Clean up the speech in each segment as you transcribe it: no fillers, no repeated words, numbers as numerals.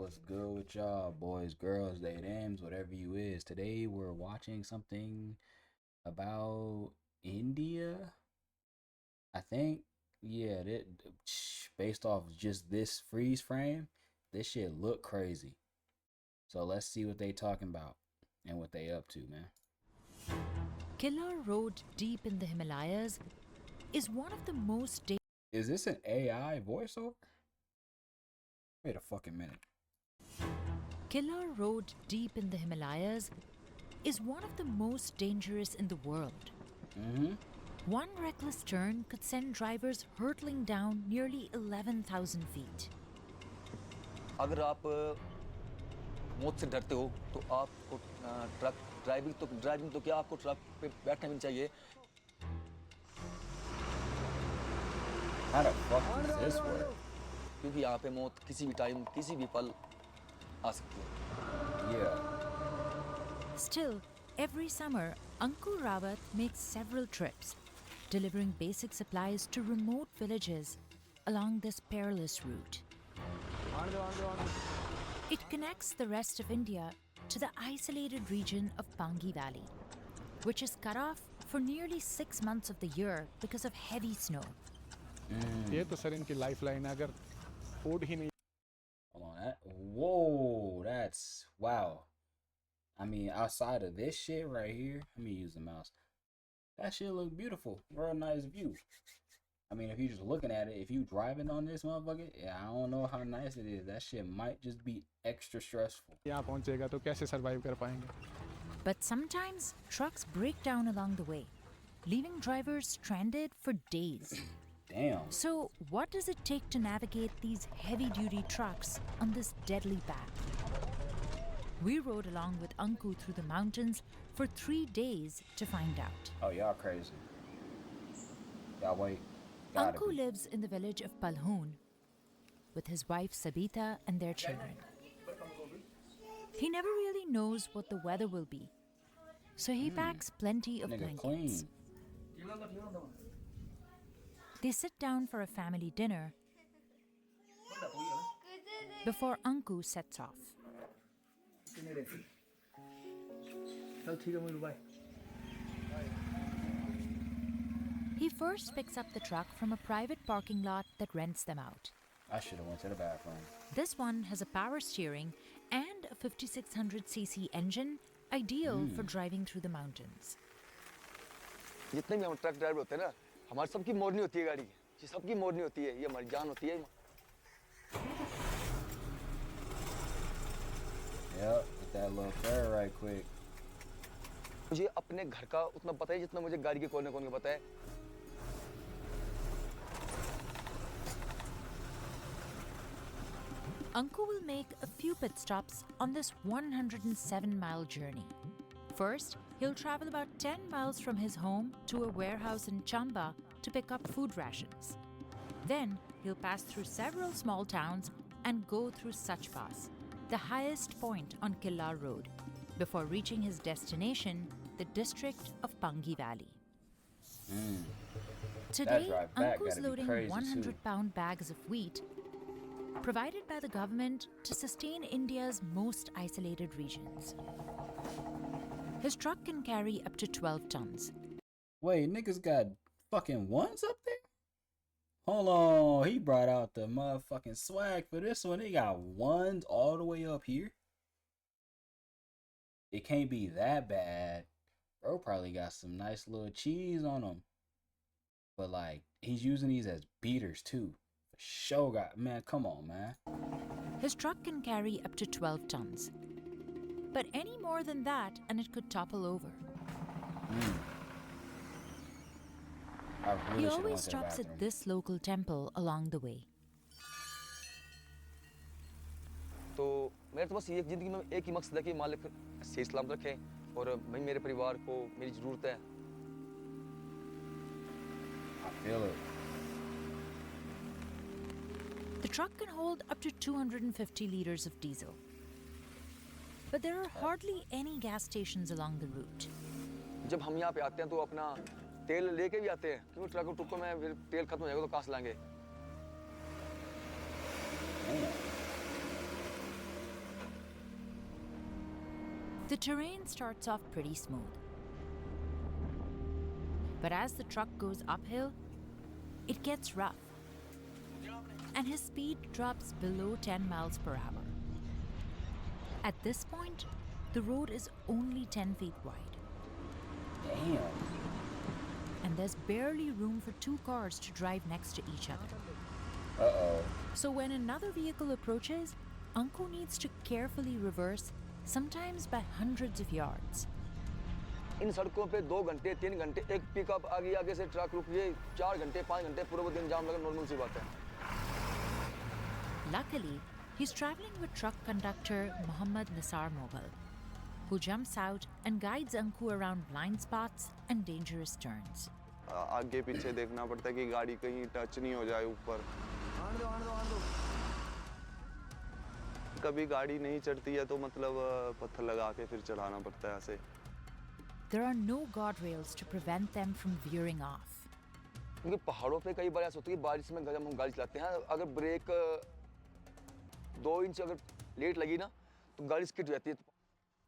What's good with y'all, boys, girls, they, thems, whatever you is? Today we're watching something about India. I think, yeah, based off just this freeze frame, this shit look crazy. So let's see what they talking about and what they up to, man. Killer Road deep in the Himalayas is one of the most Is this an AI voiceover? Wait a fucking minute. Killer Road deep in the Himalayas is one of the most dangerous in the world. One reckless turn could send drivers hurtling down nearly 11,000 feet. अगर आप मौत से डरते हो तो आपको truck driving तो क्या आपको ट्रक पे बैठना भी नहीं चाहिए. How the fuck does this work? क्योंकि यहाँ पे मौत किसी भी टाइम किसी भी पल आ सकती है. Yeah. Still, every summer, Ankur Rawat makes several trips, delivering basic supplies to remote villages along this perilous route. It connects the rest of India to the isolated region of Pangi Valley, which is cut off for nearly 6 months of the year because of heavy snow. ये तो sir इनकी lifeline है, अगर food ही नहीं. Hold on, whoa, that's wow. I mean, outside of this shit right here, let me use the mouse. That shit look beautiful. Real nice view. I mean, if you're just looking at it, if you driving on this motherfucker, yeah, I don't know how nice it is. That shit might just be extra stressful. यहाँ पहुँचेगा तो कैसे survive कर पाएंगे? But sometimes trucks break down along the way, leaving drivers stranded for days. Damn. So, what does it take to navigate these heavy-duty trucks on this deadly path? We rode along with Anku through the mountains for 3 days to find out. Oh, y'all crazy. Y'all wait. Gotta Anku be. lives in the village of Palhoon with his wife Sabita and their children. He never really knows what the weather will be, so he packs plenty of Nigga blankets. clean. They sit down for a family dinner before Anku sets off. He first picks up the truck from a private parking lot that rents them out. I should have went to the bathroom. This one has a power steering and a 5600cc engine, ideal for driving through the mountains. जितने भी हम truck driver होते हैं ना, हमारी सबकी मोड़नी होती है गाड़ी. ये सबकी मोड़नी होती है. ये हमारी जान होती है. Yep, get that little fair right quick. मुझे अपने घर का उतना पता है जितना मुझे गाड़ी के कोने-कोने का पता है. Anku will make a few pit stops on this 107-mile journey. First, he'll travel about 10 miles from his home to a warehouse in Chamba to pick up food rations. Then, he'll pass through several small towns and go through Sach Pass, the highest point on Killa Road, before reaching his destination, the district of Pangi Valley. Today, drive back Anku's gotta be loading crazy, 100-pound bags of wheat provided by the government to sustain India's most isolated regions. His truck can carry up to 12 tons. Wait, niggas got fucking ones up there? Hold on, he brought out the motherfucking swag for this one. They got ones all the way up here. It can't be that bad. Bro probably got some nice little cheese on them. But like, he's using these as beaters too. For sure, man, come on, man. His truck can carry up to 12 tons. But any more than that, and it could topple over. I really He should've always went to the stops bathroom. at this local temple along the way. तो मेरे तो बस ये जिंदगी में एक ही मकसद है कि मालिक सही सलामत रखे और मैं मेरे परिवार को मेरी जरूरत है. I feel it. The truck can hold up to 250 liters of diesel. But there are hardly any gas stations along the route. जब हम यहाँ पे आते हैं तो अपना तेल लेके भी आते हैं क्योंकि ट्रक टुक्को में फिर तेल खत्म हो जाएगा तो कहाँ से लाएंगे. The terrain starts off pretty smooth. But as the truck goes uphill, it gets rough. And his speed drops below 10 miles per hour. At this point, the road is only 10 feet wide. Damn. And there's barely room for two cars to drive next to each other. Uh-oh. So when another vehicle approaches, Anku needs to carefully reverse, sometimes by hundreds of yards. इन सड़कों पे 2 घंटे 3 घंटे एक pickup आ गई आगे से truck रुक गई 4 घंटे 5 घंटे पूरा वो दिन जाम लगा नॉर्मल सी बात है Luckily, he's traveling with truck conductor Mohammad Nisar Moghal, who jumps out and guides Anku around blind spots and dangerous turns. आगे पीछे देखना पड़ता है कि गाड़ी कहीं टच नहीं हो जाए ऊपर कभी गाड़ी नहीं चढ़ती है तो मतलब पत्थर लगा के फिर चढ़ाना पड़ता है ऐसे There are no guardrails to prevent them from veering off. क्योंकि पहाड़ों पे कई बार ऐसा होता है कि बारिश में जब हम गाड़ी चलाते हैं अगर ब्रेक 2 इंच अगर लेट लगी ना तो गाड़ी स्किड हो जाती है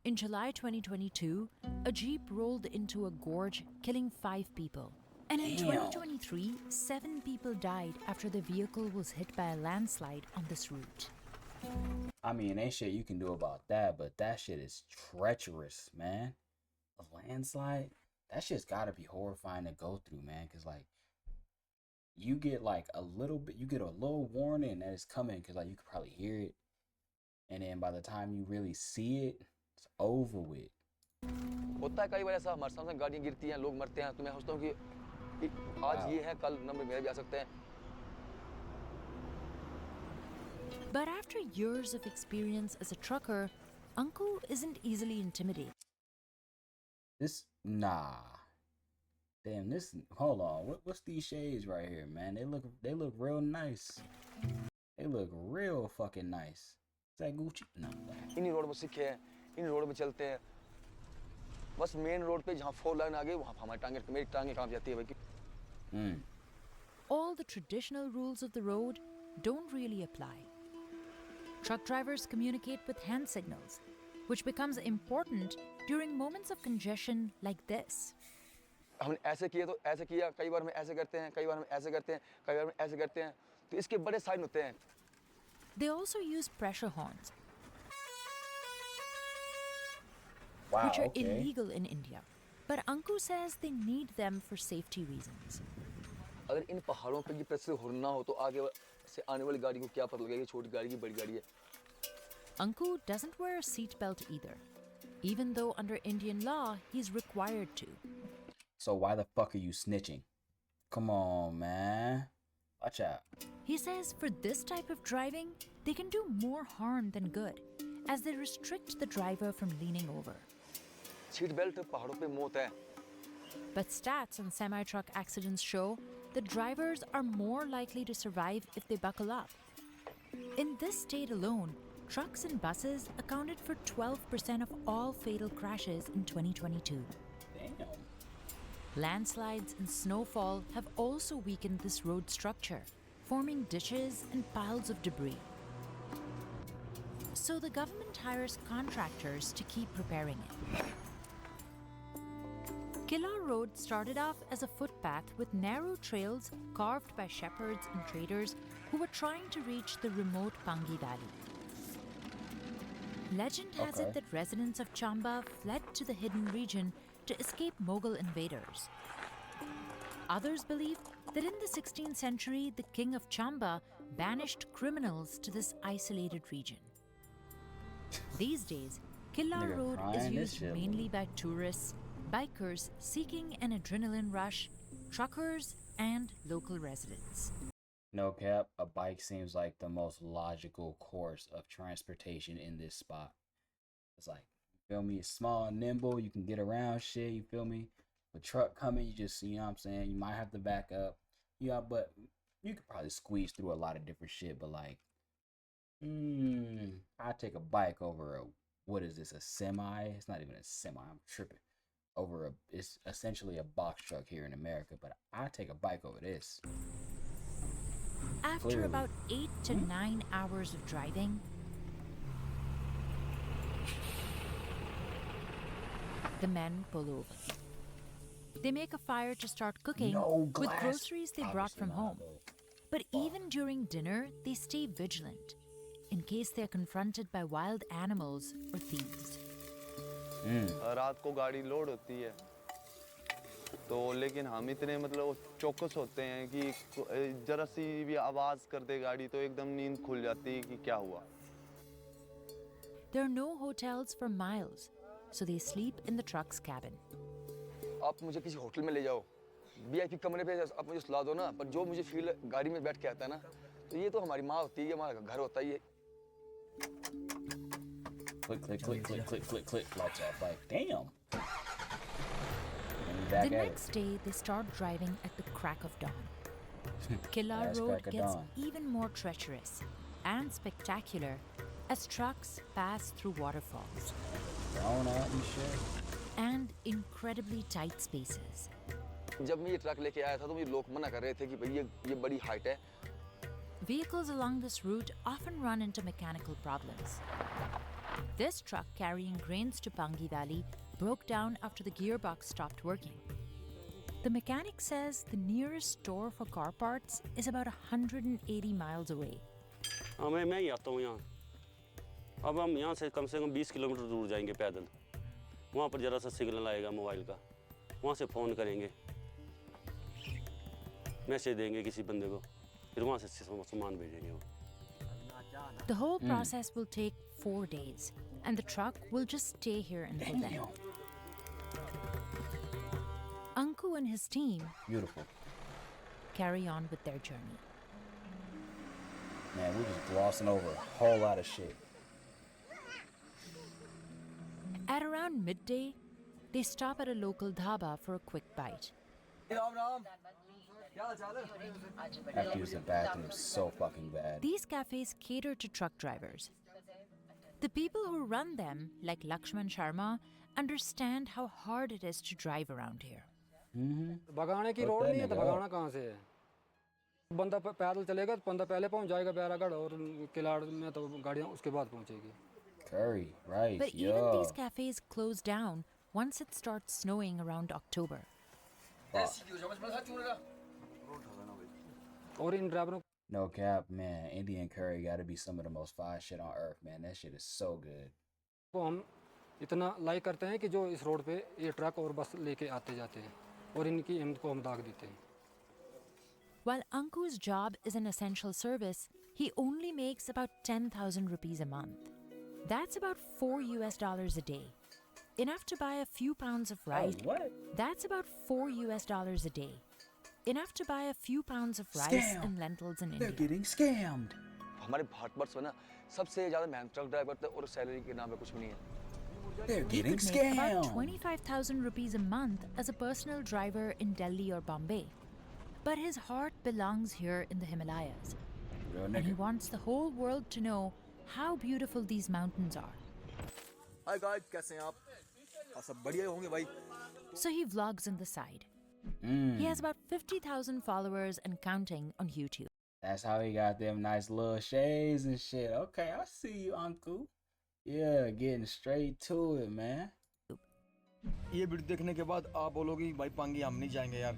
In July 2022, a jeep rolled into a gorge, killing 5 people. And in 2023, 7 people died after the vehicle was hit by a landslide on this route. I mean, ain't shit you can do about that, but that shit is treacherous, man. A landslide? That shit's gotta be horrifying to go through, man. Cause like, you get like a little bit, you get a little warning that it's coming, cause like you could probably hear it, and then by the time you really see it, it's over with. होता है कई बार ऐसा हमारे सामने गाड़ियां गिरती हैं लोग मरते हैं तो मैं सोचता हूँ कि आज ये है कल नंबर मेरे भी आ सकते हैं But after years of experience as a trucker, Anku isn't easily intimidated. Damn, hold on, what's these shades right here, man? They look real nice. They look real fucking nice. Is that Gucci? No. इन्हीं road में सीखे हैं इन road में चलते हैं बस main road पे जहाँ 4 लाइन आ गई वहाँ हमारी मेरी टांगे कांप जाती है भाई All the traditional rules of the road don't really apply. Truck drivers communicate with hand signals, which becomes important during moments of congestion like this. हमने ऐसे किए तो ऐसे किया कई बार हम ऐसे करते हैं कई बार हम ऐसे करते हैं कई बार हम ऐसे करते हैं तो इसके बड़े साइन होते हैं They also use pressure horns, Wow, which are okay. illegal in India. But Anku says they need them for safety reasons. अगर इन पहाड़ों पे ये प्रेशर हॉर्न ना हो तो आगे से आने वाली गाड़ी को क्या पता लगेगा छोटी गाड़ी की बड़ी गाड़ी है Anku doesn't wear a seatbelt either, even though under Indian law he's required to. So why the fuck are you snitching? Come on, man. Watch out. He says for this type of driving, they can do more harm than good, as they restrict the driver from leaning over. Seat belt पहाड़ों पे मौत है But stats on semi-truck accidents show that drivers are more likely to survive if they buckle up. In this state alone, trucks and buses accounted for 12% of all fatal crashes in 2022. Damn. Landslides and snowfall have also weakened this road structure, forming ditches and piles of debris. So the government hires contractors to keep repairing it. Killa Road started off as a footpath with narrow trails carved by shepherds and traders who were trying to reach the remote Pangi Valley. Legend has it that residents of Chamba fled to the hidden region to escape Mughal invaders. Others believe that in the 16th century, the king of Chamba banished criminals to this isolated region. These days, Killa Nigga Road is crying this used shit. mainly by tourists, bikers seeking an adrenaline rush, truckers, and local residents. No cap, a bike seems like the most logical course of transportation in this spot. It's like, you feel me? It's small and nimble, you can get around shit, you feel me? A truck coming, you just, you know what I'm saying? You might have to back up. Yeah, but you could probably squeeze through a lot of different shit, but like, I'd take a bike over a, what is this, a semi? It's not even a semi, I'm tripping. It's essentially a box truck here in America, but I'd take a bike over this. After Clearly. about 8 to 9 hours of driving, The men pull over. They make a fire to start cooking No with glass. groceries they brought Obviously from not, home. But even during dinner, they stay vigilant in case they're confronted by wild animals or thieves. रात को गाड़ी load होती है तो लेकिन हम इतने मतलब चौकस होते हैं कि जरा सी भी आवाज कर दे गाड़ी तो एकदम नींद खुल जाती है कि क्या हुआ. There are no hotels for miles, so they sleep in the truck's cabin. आप मुझे किसी होटल में ले जाओ, वीआईपी कमरे पे आप मुझे सुला दो ना, पर जो मुझे फील गाड़ी में बैठ के आता है ना, तो ये तो हमारी माँ होती है, हमारा घर होता है ये. Click, click, click, click, click, click, click. Lights off. Like, damn. And The back at it. next day, they start driving at the crack of dawn. Killa Last Road crack of gets dawn. even more treacherous and spectacular as trucks pass through waterfalls Going out and shit. and incredibly tight spaces. जब मैं ये truck लेके आया था तो मुझे लोग मना कर रहे थे कि भाई ये बड़ी हाइट है. Vehicles along this route often run into mechanical problems. This truck carrying grains to Pangi Valley broke down after the gearbox stopped working. The mechanic says the nearest store for car parts is about 180 miles away. हाँ मैं ही आता हूँ यहाँ. अब हम यहाँ से कम 20 kilometre दूर जाएंगे पैदल. वहाँ पर जरा सा सिग्नल आएगा मोबाइल का. वहाँ से फ़ोन करेंगे, मैसेज देंगे किसी बंदे को, फिर वहाँ से सामान भेजेंगे वो. The whole process will take 4 days, and the truck will just stay here until then. Anku and his team Beautiful. carry on with their journey. Man, we're just glossing over a whole lot of shit. At around midday, they stop at a local dhaba for a quick bite. Ram Ram. I have to use the bathroom so fucking bad. These cafes cater to truck drivers. The people who run them, like Lakshman Sharma, understand how hard it is to drive around here. भगाने की road नहीं है तो भगाना कहाँ से है. बंदा पैदल चलेगा तो बंदा पहले पहुंच जाएगा बैरागढ़ और किलाड़ में तो गाड़ियाँ उसके बाद पहुंचेगी. Curry, rice, But even yo. these cafes close down once it starts snowing around October. और इन ड्राइवरों No cap, man. Indian curry gotta be some of the most fire shit on earth, man. That shit is so good. को हम इतना like करते हैं कि जो इस रोड पे ये ट्रक और बस लेके आते जाते हैं और इनकी हिम्मत को हम दाग देते हैं. While Anku's job is an essential service, he only makes about 10,000 rupees a month. That's about $4 a day. Enough to buy a few pounds of rice. what? That's about $4 a day. Enough to buy a few pounds of rice Scam. and lentils in They're India. getting scammed. हमारे भारतवर्ष में ना सबसे ज़्यादा मेहनत truck driver थे और salary के नाम पे कुछ भी नहीं है. They're He getting could make about scammed. 25,000 rupees a month as a personal driver in Delhi or Bombay. But his heart belongs here in the Himalayas. Real And he nigga. wants the whole world to know how beautiful these mountains are. Hi guys, कैसे हैं आप? आप सब बढ़िया होंगे भाई. So he vlogs on the side. He has about 50,000 followers and counting on YouTube. That's how he got them nice little shades and shit. Okay, I see you, uncle. Yeah, getting straight to it, man. ये video देखने के बाद आप बोलोगे भाई पांगी हम नहीं जाएंगे यार.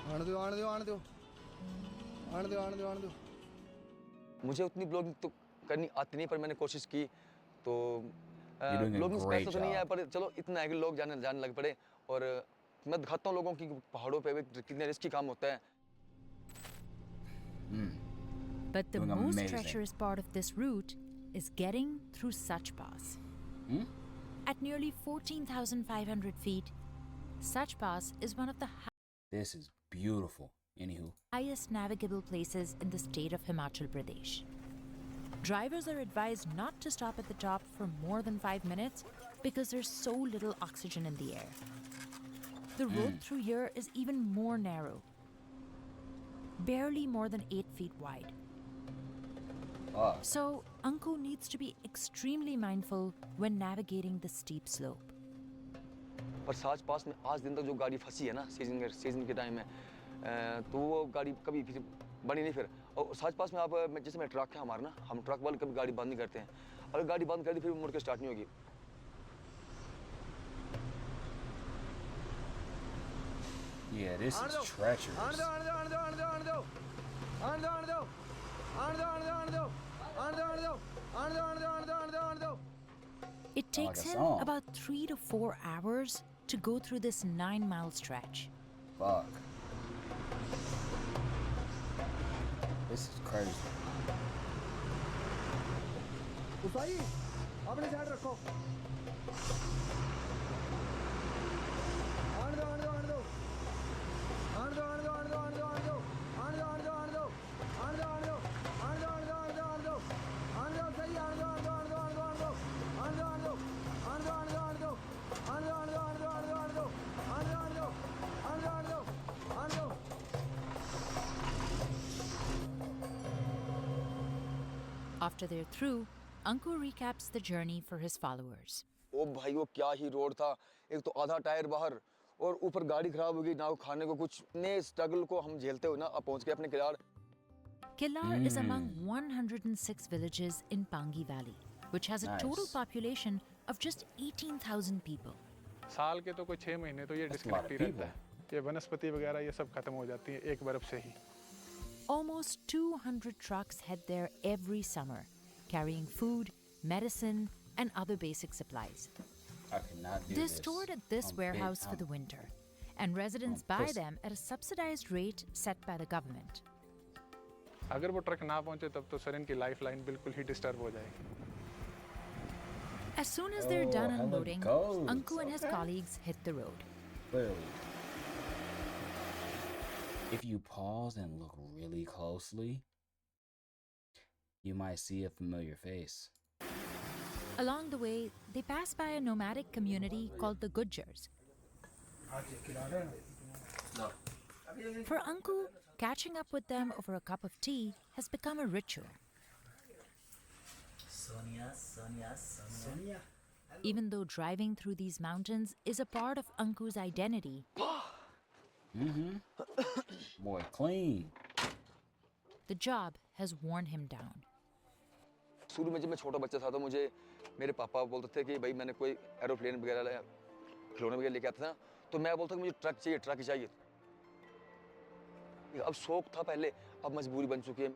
आने दो. मुझे उतनी ब्लॉगिंग तो करनी आती नहीं पर मैंने कोशिश की तो You're doing a blogging great पैसा तो नहीं job. आया पर चलो इतना है कि लोग जाने लग पड़े और मैं दिखाता हूँ लोगों की पहाड़ों पे भी कितने रिस्की काम होता है. But the Doing most amazing. treacherous part of this route is getting through Sach Pass. At nearly 14,500 feet, Sach Pass is one of the This is beautiful. Anywho. highest navigable places in the state of Himachal Pradesh. Drivers are advised not to stop at the top for more than 5 minutes because there's so little oxygen in the air. The road through here is even more narrow, barely more than 8 feet wide. Fuck. So, Anku needs to be extremely mindful when navigating the steep slope. पर साच पास में आज दिन तक जो गाड़ी फंसी है ना सीजन के टाइम में तो वो गाड़ी कभी फिर बनी नहीं फिर। और सच पास में आप जैसे मैं ट्रक है हमारा ना, हम ट्रक वाले कभी गाड़ी बंद नहीं करते हैं, अगर गाड़ी बंद कर दी फिर मुड़ के स्टार्ट नहीं होगी। Yeah, this is treacherous. It takes like a him song. about 3 to 4 hours to go through this 9-mile stretch. Fuck. This is crazy. After they're through, Anku recaps the journey for his followers. ओ भाई वो क्या ही road था, एक तो आधा tyre बाहर और ऊपर गाड़ी खराब हो गई ना, खाने को कुछ, इतने स्ट्रगल को हम झेलते हुए ना अब पहुंच गए अपने Kilar. Kilar is among 106 villages in Pangi Valley, which has a total Nice. population of just 18,000 people. साल के तो कोई 6 महीने तो ये That's a lot disconnect of ही रहता है, ये वनस्पति वगैरह ये सब खत्म हो जाती है एक बर्फ से ही। Almost 200 trucks head there every summer, carrying food, medicine, and other basic supplies. I could not do They're this. stored at this I'm warehouse for big. the winter, and residents I'm buy pissed. them at a subsidized rate set by the government. अगर वो truck ना पहुंचे तब तो sir इनकी life line बिल्कुल ही disturb हो जाएगी। As soon as they're Oh, done hella unloading, goats. Anku and his Okay. colleagues hit the road. Clearly. If you pause and look really closely, you might see a familiar face. Along the way, they pass by a nomadic community called the Gujars. For Anku, catching up with them over a cup of tea has become a ritual. Even though driving through these mountains is a part of Anku's identity, Boy, clean. the job has worn him down. शुरू में जब मैं छोटा बच्चा था तो मुझे मेरे पापा बोलते थे कि भाई मैंने कोई एरोप्लेन वगैरह खिलौने वगैरह लेके आता था, तो मैं बोलता कि मुझे ट्रक चाहिए, ट्रक चाहिए। अब शौक था पहले, अब मजबूरी बन चुकी है।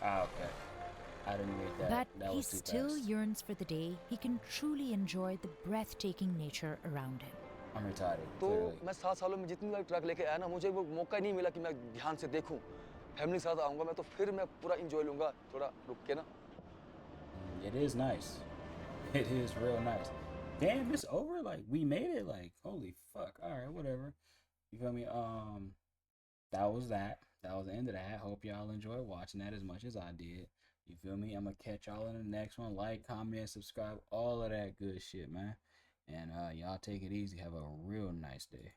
Ah, okay. I didn't read that. But That he was too still fast. yearns for the day he can truly enjoy the breathtaking nature around him. I'm retarded. तो Clearly. मैं 7 सालों में जितनी बार ट्रक लेके आया ना, मुझे वो मौका ही नहीं मिला कि मैं ध्यान से देखूं। फैमिली के साथ आऊंगा मैं तो फिर मैं पूरा एंजॉय लूंगा थोड़ा रुक के ना। It is nice. It is real nice. Damn, it's over. Like we made it. Like holy fuck. All right, whatever. You feel me? That was that. That was the end of that. Hope y'all enjoyed watching that as much as I did. You feel me? I'm gonna catch y'all in the next one. Like, comment, subscribe, all of that good shit, man. And y'all take it easy. Have a real nice day.